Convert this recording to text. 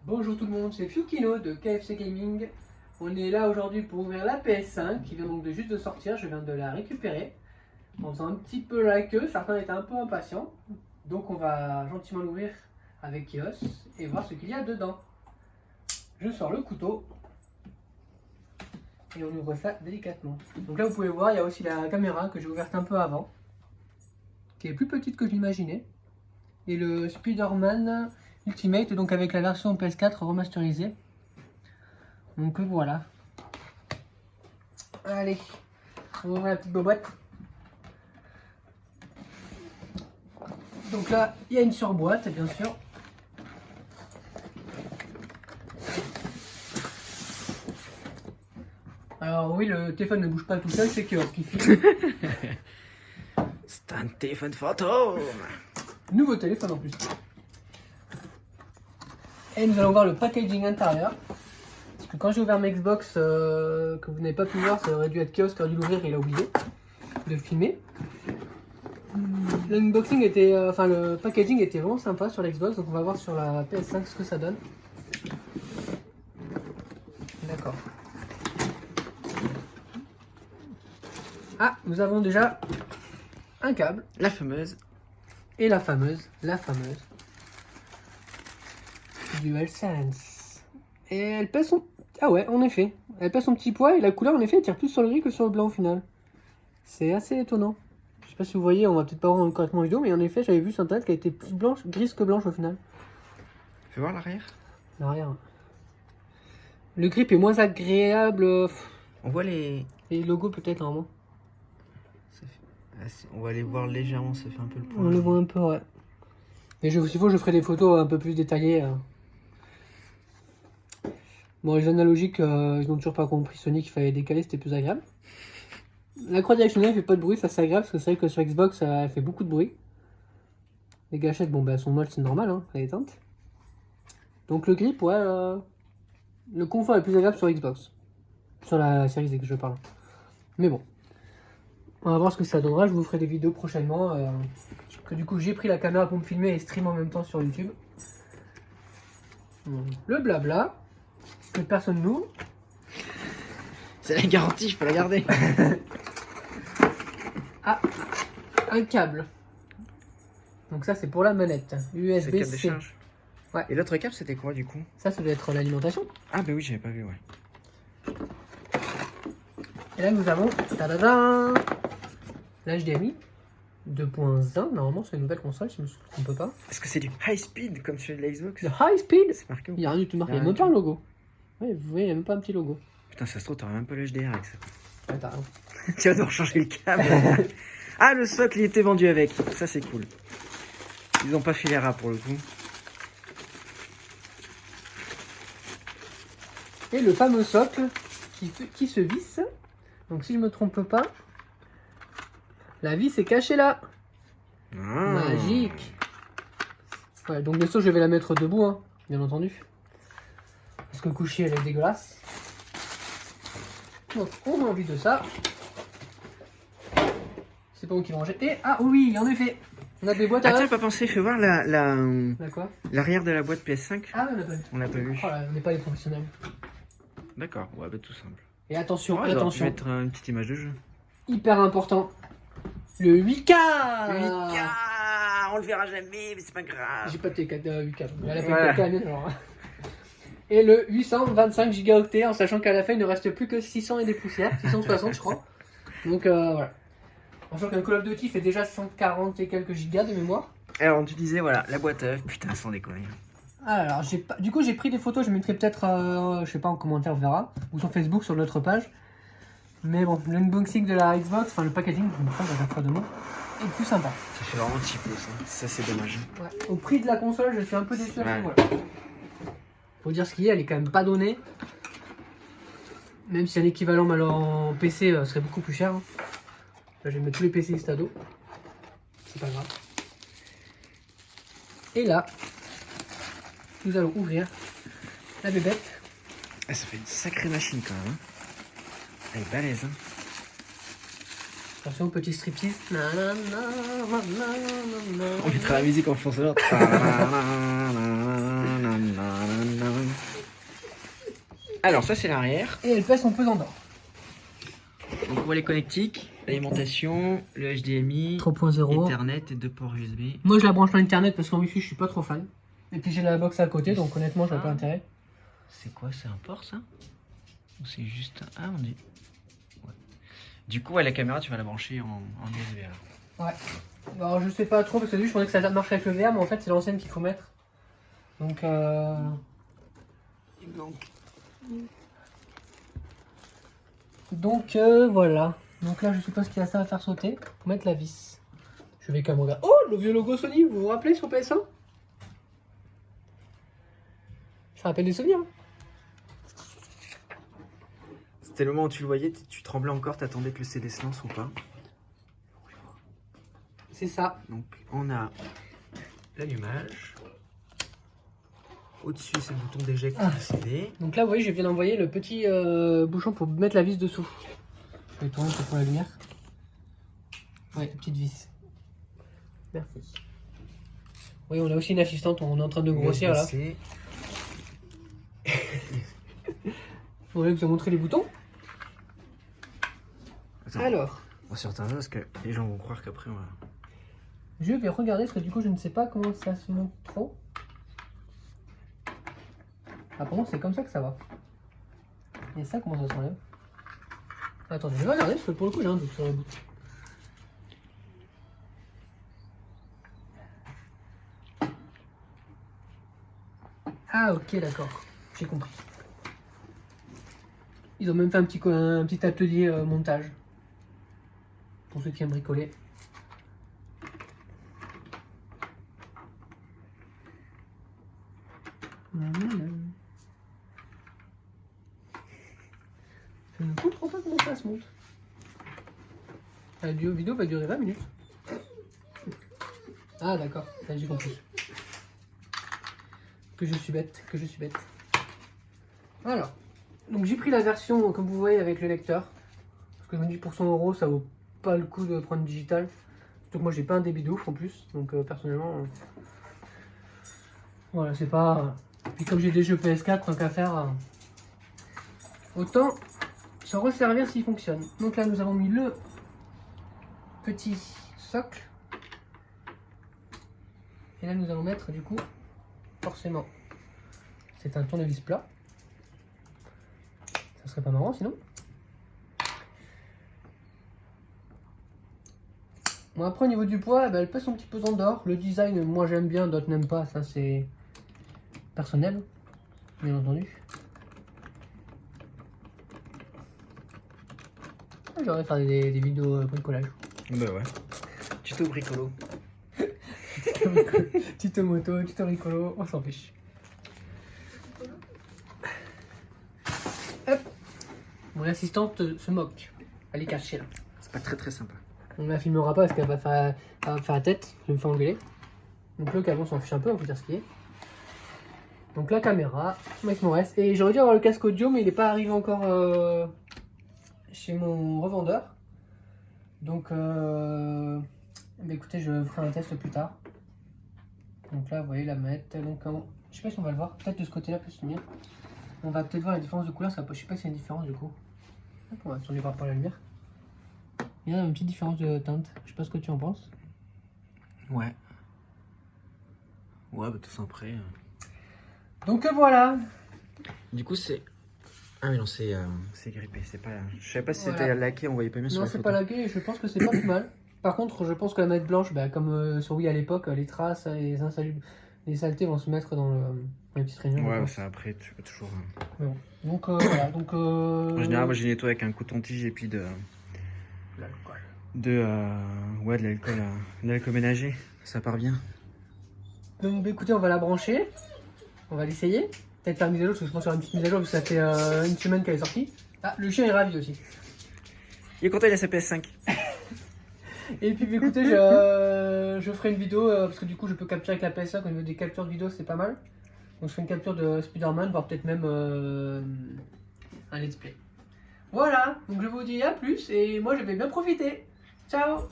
Bonjour tout le monde, c'est Fiukino de KFC Gaming. On est là aujourd'hui pour ouvrir la PS5 qui vient donc juste de sortir. Je viens de la récupérer en faisant un petit peu la queue. Certains étaient un peu impatients. Donc on va gentiment l'ouvrir avec Kios et voir ce qu'il y a dedans. Je sors le couteau et on ouvre ça délicatement. Donc là vous pouvez voir, il y a aussi la caméra que j'ai ouverte un peu avant, qui est plus petite que je l'imaginais. Et le Spider-Man Ultimate, donc avec la version PS4 remasterisée. Donc voilà. Allez, on va ouvrir la petite boîte. Donc là, il y a une surboîte, bien sûr. Alors oui, le téléphone ne bouge pas tout seul, c'est Kyo qui filme. C'est un téléphone fantôme. Nouveau téléphone en plus. Et nous allons voir le packaging intérieur. Parce que quand j'ai ouvert ma Xbox, que vous n'avez pas pu voir, ça aurait dû être Chaos qui aurait dû l'ouvrir et il a oublié de filmer. L'unboxing était, le packaging était vraiment sympa sur l'Xbox, donc on va voir sur la PS5 ce que ça donne. D'accord. Ah, nous avons déjà un câble. La fameuse. Et la fameuse DualSense. Et elle pèse son... Ah ouais, en effet. Elle pèse son petit poids et la couleur, en effet, elle tire plus sur le gris que sur le blanc au final. C'est assez étonnant. Je sais pas si vous voyez, on va peut-être pas voir correctement en vidéo, mais en effet, j'avais vu sur internet qu'elle était plus blanche, grise que blanche au final. Fais voir l'arrière. L'arrière. Le grip est moins agréable. On voit les... Et le logo peut-être, normalement. On va aller voir légèrement, ça fait un peu le point. On le voit un peu, ouais. Mais s'il faut, je ferai des photos un peu plus détaillées. Bon, les analogiques, ils n'ont toujours pas compris. Sony qu'il fallait décaler, c'était plus agréable. La croix directionnelle fait pas de bruit, ça c'est agréable parce que c'est vrai que sur Xbox, elle fait beaucoup de bruit. Les gâchettes, bon, elles sont molles, c'est normal, hein, elle est éteinte. Donc le grip, ouais, le confort est plus agréable sur Xbox. Sur la série Z que je parle. Mais bon. On va voir ce que ça donnera, je vous ferai des vidéos prochainement. Que du coup j'ai pris la caméra pour me filmer et streamer en même temps sur YouTube. Le blabla, que personne n'ouvre. C'est la garantie, je peux la garder. Ah, un câble. Donc ça c'est pour la manette, USB-C. Ouais. Et l'autre câble c'était quoi du coup? Ça doit être l'alimentation. Ah bah oui, j'avais pas vu, ouais. Et là nous avons, tadadam, l'HDMI 2.1, normalement c'est une nouvelle console si je me trompe pas. Est-ce que c'est du high speed comme celui de la Xbox? Le high speed. C'est marqué. Il n'y a rien du tout marqué, il n'y a même pas un logo. Ouais, vous voyez, il n'y a même pas un petit logo. Putain, ça se trouve, t'auras même pas le HDR avec ça. Ouais, t'as raison. Tu vas devoir changer le câble. Ah, le socle il était vendu avec, ça c'est cool. Ils ont pas fait les rats pour le coup. Et le fameux socle qui se visse. Donc si je me trompe pas, la vis est cachée là. Ah. Magique. Ouais, donc bien sûr je vais la mettre debout, hein, bien entendu. Parce que coucher elle est dégueulasse. Donc on a envie de ça. C'est pas où qui va en jeter. Ah oui, en effet. On a des boîtes à... Ah tiens, pas pensé, fais voir l'arrière de la boîte PS5. Ah on l'a pas vu. On l'a pas vu. Oh là, on n'est pas les professionnels. D'accord, ouais, bah tout simple. Et attention, Ouais, attention. Je vais mettre une petite image de jeu. Hyper important. Le 8K. 8K, on le verra jamais, mais c'est pas grave. J'ai pas de 8K. Elle a fait Voilà. 4K la mienne alors. Et le 825 gigaoctets, en sachant qu'à la fin il ne reste plus que 600 et des poussières, 660 je crois. Donc voilà. En sachant qu'un Call of Duty fait déjà 140 et quelques gigas de mémoire. Alors tu disais, voilà, la boîte à œufs, putain, sans déconner. Alors, du coup j'ai pris des photos, je mettrai peut-être, je sais pas, en commentaire on verra, ou sur Facebook, sur notre page. Mais bon, l'unboxing de la Xbox, enfin le packaging, je me trompe à chaque fois de mot, est plus sympa. Ça fait vraiment cheapo ça c'est dommage. Ouais. Au prix de la console, je suis un peu déçu. Ouais. Voilà. Faut dire ce qu'il y a, elle est quand même pas donnée. Même si un équivalent en PC serait beaucoup plus cher. Hein. Là, je vais mettre tous les PC Stado. C'est pas grave. Et là, nous allons ouvrir la bébête. Ah, ça fait une sacrée machine quand même. Hein. Elle est balèze. Hein. Attention, petit striptease. On mettra la musique en fond sonore. Alors, ça, c'est l'arrière. Et elle pèse son pesant d'or. Donc, on voit les connectiques, l'alimentation, le HDMI, 3.0. Ethernet et 2 ports USB. Moi, je la branche en internet parce qu'en wifi, je suis pas trop fan. Et puis, j'ai la box à côté, donc honnêtement, j'ai pas intérêt. C'est quoi? C'est un port, ça? Ou c'est juste un... Ah, on dit... Ouais. Du coup, ouais, la caméra, tu vas la brancher en USB, alors. Ouais. Alors, je sais pas trop parce que je pensais que ça marche avec le VR, mais en fait, c'est l'ancienne qu'il faut mettre. Donc, voilà. Donc là, je suppose qu'il y a ça à faire sauter pour mettre la vis. Je vais quand même regarder. Oh, le vieux logo Sony, vous vous rappelez sur PS1? Ça rappelle des souvenirs. Hein. C'était le moment où tu le voyais, tu tremblais encore, t'attendais que le CD se lance ou pas. C'est ça. Donc, on a l'allumage. Au-dessus, c'est le bouton d'éjecte du CD. Donc là, vous voyez, je viens d'envoyer le petit bouchon pour mettre la vis dessous. Je vais tourner pour la lumière. Ouais, petite vis. Merci. Oui, on a aussi une assistante, on est en train de grossir là. On va vous montrer les boutons. Attends, Alors, on va sortir ça parce que les gens vont croire qu'après on va... je vais regarder parce que du coup, je ne sais pas comment ça se monte trop. Apparemment, c'est comme ça que ça va. Et ça, comment ça s'enlève? Attends, je vais regarder parce que pour le coup, j'ai un doute sur le bout. Ah, ok, d'accord. J'ai compris. Ils ont même fait un petit atelier montage. Pour ceux qui aiment bricoler. Je ne comprends pas comment ça se monte. La vidéo va durer 20 minutes. Ah d'accord, ça j'ai compris. Que je suis bête, que je suis bête. Alors, donc j'ai pris la version, comme vous voyez, avec le lecteur. Parce que je me dis pour 100 €, ça vaut pas le coup de prendre digital. Surtout que moi j'ai pas un débit de ouf en plus. Donc personnellement, voilà, c'est pas... Puis comme j'ai des jeux PS4, tant qu'à faire, autant s'en resservir s'il fonctionne. Donc là nous avons mis le petit socle. Et là nous allons mettre du coup, forcément, c'est un tournevis plat. Ça serait pas marrant sinon. Bon après au niveau du poids, elle pèse un petit peu d'or. Le design, moi j'aime bien, d'autres n'aiment pas, ça c'est personnel, bien entendu. J'aurais faire des vidéos bricolage. Bah ouais. Tuto bricolo. Tuto moto, tuto bricolo, on s'en fiche. Hop. Mon assistante se moque. Elle est cachée là. C'est pas très sympa. On la filmera pas parce qu'elle va faire la tête, je vais me faire engueuler. Donc le câble on s'en fiche un peu, on peut dire ce qu'il est. Donc la caméra, avec mon reste. Et j'aurais dû avoir le casque audio mais il n'est pas arrivé encore chez mon revendeur. Donc écoutez, je vous ferai un test plus tard. Donc là vous voyez la manette. Donc je sais pas si on va le voir, peut-être de ce côté là plus lumière. On va peut-être voir la différence de couleur, je sais pas s'il y a une différence du coup. Hop, on va tourner par la lumière. Il y a une petite différence de teinte, je sais pas ce que tu en penses. Ouais. Ouais, bah tout ça après. Donc voilà. Du coup c'est... Ah mais non, c'est grippé, c'est pas... Je savais pas si Voilà. c'était laqué, on voyait pas mieux sur Non, la c'est photo. pas laqué et je pense que c'est pas plus mal. Par contre, je pense que la manette blanche, comme sur Wii à l'époque, les traces, les saletés vont se mettre dans les petites réunions. Ouais, ça après, tu peux toujours... Mais bon. Donc voilà. Donc, En général, moi je les nettoie avec un coton-tige et puis de l'alcool ménager, ça part bien. Donc bah, écoutez, on va la brancher. On va l'essayer. Peut-être faire une mise à jour, parce que je pense faire une petite mise à jour, parce que ça fait une semaine qu'elle est sortie. Ah, le chien est ravi aussi. Il est content, il a sa PS5. Et puis écoutez, je ferai une vidéo, parce que du coup je peux capturer avec la PS5, au niveau des captures de vidéo c'est pas mal. Donc je ferai une capture de Spider-Man, voire peut-être même un let's play. Voilà, donc je vous dis à plus, et moi je vais bien profiter. Ciao!